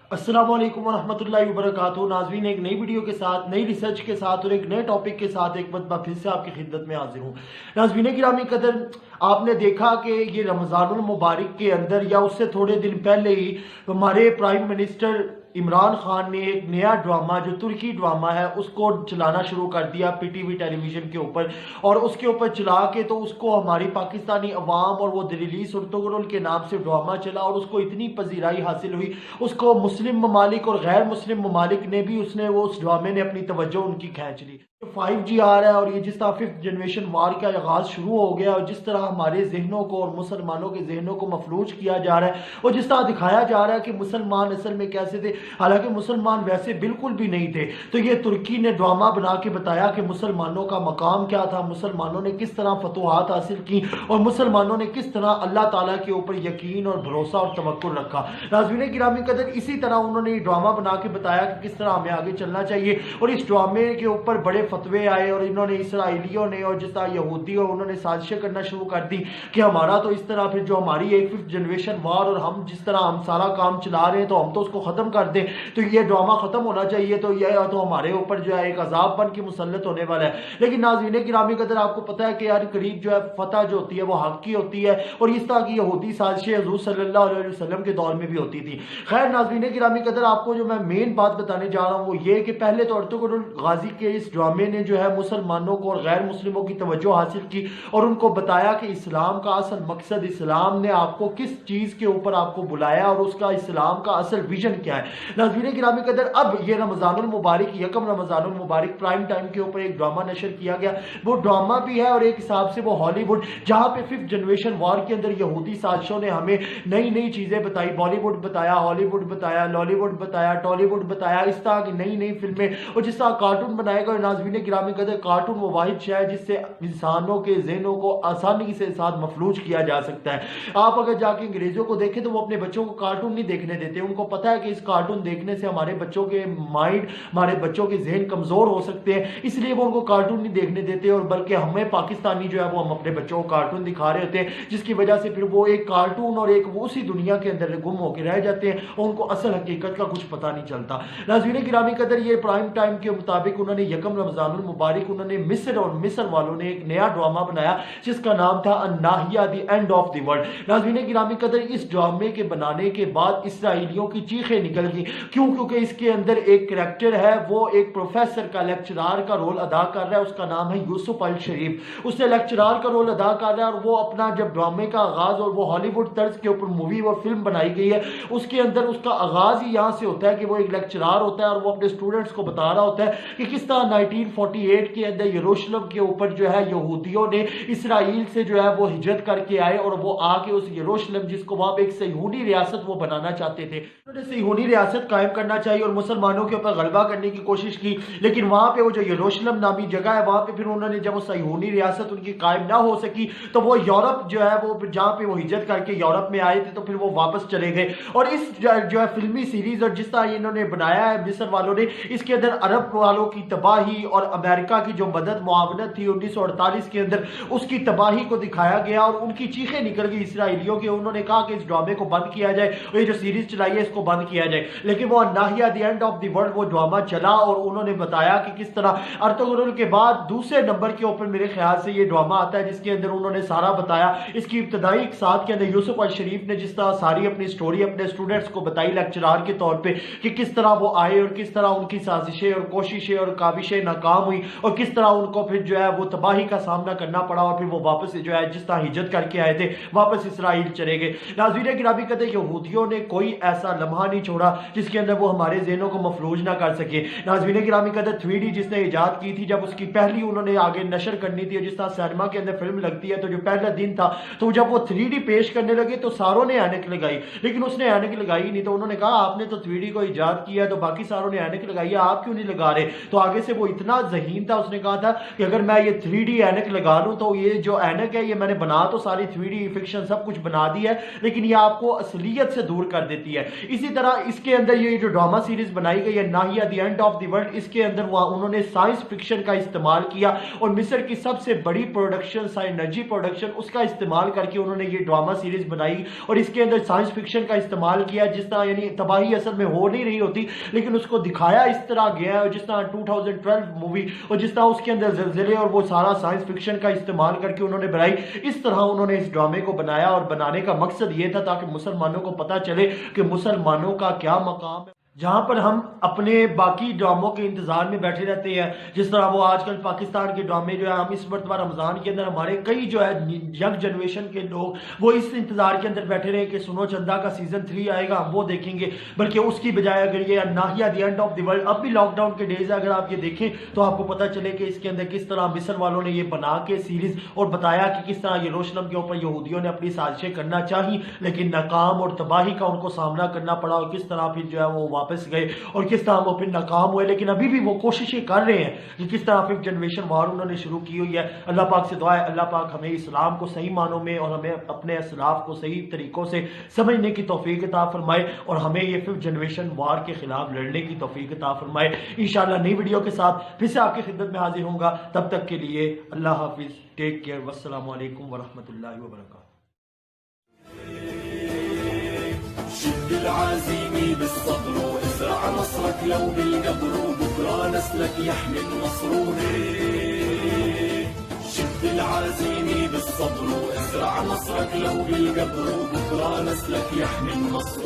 अस्सलाम वालेकुम वरहमतुल्लाहि वबरकातुहू। नाज़रीन, एक नई वीडियो के साथ, नई रिसर्च के साथ और एक नए टॉपिक के साथ एक मरतबा फिर से आपकी खिदमत में हाजिर हूँ। नाज़रीन गिरामी कदर, आपने देखा कि ये रमज़ानुल मुबारक के अंदर या उससे थोड़े दिन पहले ही हमारे प्राइम मिनिस्टर इमरान खान ने एक नया ड्रामा, जो तुर्की ड्रामा है, उसको चलाना शुरू कर दिया पीटीवी टेलीविजन के ऊपर। और उसके ऊपर चला के तो उसको हमारी पाकिस्तानी अवाम और वो रिलीज सुरतगुल के नाम से ड्रामा चला और उसको इतनी पजीराई हासिल हुई, उसको मुस्लिम ममालिक और गैर मुस्लिम ममालिक ने भी उस ड्रामे ने अपनी तवज्जो उनकी खींच ली। 5G आ रहा है और ये जिस तरह 5th जनरेशन वार का आगाज शुरू हो गया और जिस तरह हमारे जहनों को और मुसलमानों के जहनों को मफलूज किया जा रहा है और जिस तरह दिखाया जा रहा है कि मुसलमान असल में कैसे थे, हालांकि मुसलमान वैसे बिल्कुल भी नहीं थे। तो ये तुर्की ने ड्रामा बना के बताया कि मुसलमानों का मकाम क्या था, मुसलमानों ने किस तरह फतुहात हासिल की और मुसलमानों ने किस तरह अल्लाह ताला के ऊपर यकीन और भरोसा और तवक्कुल रखा। नाज़रीन गिरामी कदर, इसी तरह उन्होंने ड्रामा बना के बताया कि किस तरह हमें आगे चलना चाहिए। और इस ड्रामे के ऊपर बड़े फतवे आए और इन्होंने इसराइलियों ने और जिस तरह यहूदी और उन्होंने साजिशें करना शुरू कर दी कि हमारा तो इस तरह फिर जो हमारी एक 5th जनरेशन वार और हम जिस तरह हम सारा काम चला रहे हैं तो हम तो उसको खत्म कर दें, तो ये ड्रामा खत्म होना चाहिए, तो ये तो हमारे ऊपर जो है एक अजाब बन के मुसल्लत होने वाला है। लेकिन नाज़रीन गिरामी कदर, आपको पता है कि यार करीब जो है फतह जो होती है वो हक की होती है और इस तरह की यहूदी साजिशें हुज़ूर सल्लल्लाहु अलैहि वसल्लम के दौर में भी होती थी। खैर नाज़रीन गिरामी कदर, आपको जो मैं मेन बात बताने जा रहा हूँ वो ये कि पहले तो अर्तुगरुल गाजी के इस ड्रामे ने जो है मुसलमानों को और गैर मुस्लिमों की तवज्जो हासिल की और उनको बताया कि इस्लाम का असल मकसद, इस्लाम ने आपको किस चीज के ऊपर आपको बुलाया और उसका इस्लाम का असल विजन क्या है। नाज़रीन गिरामी कदर, अब ये रमजानुल मुबारक, यकम रमजानुल मुबारक प्राइम टाइम के ऊपर एक ड्रामा नशर किया गया। वो ड्रामा भी है और एक हिसाब से वो हॉलीवुड, जहां पे 5th जनरेशन वार के अंदर यहूदी साजिशों ने हमें नई नई चीजें बताई, बॉलीवुड बताया, हॉलीवुड बताया, लॉलीवुड बताया, टॉलीवुड बताया, इस तरह की नई नई फिल्में और जिस तरह कार्टून बनाएगा। नाज़रीन गिरामी कदर, कार्टून वो वाहिद शय है जिससे इंसानों के ज़हनों को आसानी से साथ मफलूज किया जा सकता है। आप अगर जाके अंग्रेजों को देखें तो वो अपने बच्चों को कार्टून नहीं देखने देते, उनको पता है कि इस कार्टून देखने से हमारे बच्चों के माइंड, हमारे बच्चों के जहन कमजोर हो सकते हैं, इसलिए वो उनको कार्टून नहीं देखने देते। और बल्कि हमें पाकिस्तानी जो है वो हम अपने बच्चों को कार्टून दिखा रहे होते हैं, जिसकी वजह से फिर वो एक कार्टून और एक वो उसी दुनिया के अंदर गुम होकर रह जाते हैं और उनको असल हकीकत का कुछ पता नहीं चलता। नाज़रीन गिरामी कदर, ये प्राइम टाइम के मुताबिक उन्होंने यकम रमजानुल मुबारक, उन्होंने मिस्र और मिस्र वालों ने एक नया ड्रामा बनाया जिसका नाम था अन्नाहिया the end of the world. नाज़रीन गिरामी कदर, इस ड्रामे के बनाने के बाद इसराइलियों की चीखें निकल गई। क्यों? क्योंकि इसके अंदर एक कैरेक्टर है, वो एक प्रोफेसर का, लेक्चरार का रोल अदा कर रहा है, उसका नाम है यूसुफ अल शरीफ। उसने लेक्चरार का रोल अदा कर रहा है और वो अपना जब ड्रामे का आगाज, और वो हॉलीवुड तर्ज के ऊपर मूवी और फिल्म बनाई गई है, उसके अंदर उसका आगाज ही यहां से होता है कि वो एक लेक्चरार होता है और वो अपने स्टूडेंट्स को बता रहा होता है कि किस तरह 1948 के अंदर यरूशलेम के ऊपर जो है यहूदियों ने इसराइल से जो है वो हिजरत करके आए और वो आके उस यरूशलेम, जिसको वहां पे एक सहीयूनी रियासत वो बनाना चाहते थे, उन्होंने सहीयूनी रियासत कायम करना चाहिए और मुसलमानों के ऊपर गलबा करने की कोशिश की। लेकिन वहां पे वो जो यरूशलेम नामी जगह है, वहां पे फिर उन्होंने, जब वो सहीयूनी रियासत उनकी कायम ना हो सकी तो वो यूरोप जो है वो जहां पे वो हिजरत करके यूरोप में आए थे तो फिर वो वापस चले गए। और इस जो है फिल्मी सीरीज और जिस तरह इन्होंने बनाया है मिस्र वालों ने, इसके अंदर अरब वालों की तबाही और अमेरिका की जो मदद मुआवनत थी 1948 के अंदर, उसकी तबाही को दिखाया गया और उनकी चीखें निकल गई इसराइलियों के। उन्होंने कहा कि इस ड्रामे को बंद किया जाए और ये जो सीरीज चलाई है इसको बंद किया जाए। लेकिन वो अन्नाहिया the end of the world वो ड्रामा चला और उन्होंने बताया कि किस तरह अर्तुगरुल के बाद दूसरे नंबर के ऊपर मेरे ख्याल से ये ड्रामा आता है, जिसके अंदर उन्होंने सारा बताया। इसकी इब्तदाई साथ के अंदर यूसुफ अल शरीफ ने जिस तरह सारी अपनी स्टोरी अपने स्टूडेंट्स को बताई लेक्चरार के तौर पे कि किस तरह वो आए और किस तरह उनकी साजिशें और कोशिशें और काविशें नाकाम हुई और किस तरह उनको फिर जो है वो तबाही का सामना करना पड़ा और फिर वो वापस जो है जिस तरह हिजरत करके आए थे वापस इसराइल चले गए। नाज़रीन गिरामी कहते हैं यहूदियों ने कोई ऐसा लम्हा नहीं छोड़ा जिसके अंदर वो हमारे ज़हनों को मफलूज ना कर सके। नाज़रीन गिरामी कहते हैं 3D जिसने इजाद की थी, जब उसकी पहली उन्होंने आगे नशर करनी थी, जिस तरह सिनेमा के अंदर फिल्म लगती है, तो जो पहला दिन था तो जब वो 3D पेश करने लगे तो सारों ने ऐनक लगाई, लेकिन उसने ऐनक लगाई नहीं। तो उन्होंने कहा आपने तो 3D को इजाद किया, तो बाकी सारों ने ऐनक लगाई, आप क्यों नहीं लगा रहे? तो आगे से वो इतना اتنا ذہین تھا, اس نے کہا تھا کہ اگر میں یہ 3D اینک لگا لوں تو یہ جو اینک ہے یہ میں نے بنا تو ساری 3D فکشن سب کچھ بنا دی ہے, لیکن یہ آپ کو اصلیت سے دور کر دیتی ہے. اسی طرح اس کے اندر یہ جو ڈرامہ سیریز بنائی گئی ہے ناہیا the end of the world, اس کے اندر انہوں نے سائنس فکشن کا استعمال کیا اور مصر کی سب سے بڑی پروڈکشن سائنرجی پروڈکشن اس کا استعمال کر کے انہوں نے یہ ڈرامہ سیریز بنائی اور اس کے اندر سائنس فکشن کا استعمال کیا. جس طرح یعنی تباہی اصل میں ہو نہیں رہی ہوتی لیکن اس کو دکھایا اس طرح گیا ہے, اور جس طرح 2012 مووی اور جس طرح اس کے اندر زلزلے اور وہ سارا سائنس فکشن کا استعمال کر کے انہوں نے بنائی, اس طرح انہوں نے اس ڈرامے کو بنایا. اور بنانے کا مقصد یہ تھا تاکہ مسلمانوں کو پتہ چلے کہ مسلمانوں کا کیا مقام ہے. جہاں پر ہم اپنے باقی ڈراموں کے انتظار میں بیٹھے رہتے ہیں, جس طرح وہ آج کل پاکستان کے ڈرامے جو ہے, ہم اس مرتبہ رمضان کے اندر ہمارے کئی جو ہے ینگ جنریشن کے لوگ وہ اس انتظار کے اندر بیٹھے رہے کہ سنو چندہ کا سیزن 3 آئے گا, ہم وہ دیکھیں گے. بلکہ اس کی بجائے اگر یہ ناہیا the end of the world, اب بھی لاک ڈاؤن کے ڈیز اگر آپ یہ دیکھیں تو آپ کو پتہ چلے کہ اس کے اندر کس طرح مصر والوں نے یہ بنا کے سیریز اور بتایا کہ کس طرح یروشلم کے اوپر یہودیوں نے اپنی سازشیں کرنا چاہی لیکن ناکام اور تباہی کا ان کو سامنا کرنا پڑا, اور کس طرح پھر جو ہے وہ واپس گئے اور کس طرح وہ پھر ناکام ہوئے. لیکن ابھی بھی وہ کوششیں کر رہے ہیں کہ کس طرح پھر جنریشن وار انہوں نے شروع کی ہوئی ہے. اللہ پاک سے دعا ہے اللہ پاک ہمیں اسلام کو صحیح معنوں میں اور ہمیں اپنے اسلاف کو صحیح طریقوں سے سمجھنے کی توفیق عطا فرمائے اور ہمیں یہ پھر جنریشن وار کے خلاف لڑنے کی توفیق عطا فرمائے. انشاءاللہ نئی ویڈیو کے ساتھ پھر سے آپ کی خدمت میں حاضر ہوں گا. تب تک کے لیے اللہ حافظ, ٹیک کیئر, والسلام علیکم ورحمۃ اللہ وبرکاتہ. شد العزيم بالصبر وازرع نصرك لو بالجبر بكرة نسلك يحمي النصر. شد العزيم بالصبر وازرع نصرك لو بالجبر بكرة نسلك يحمي النصر.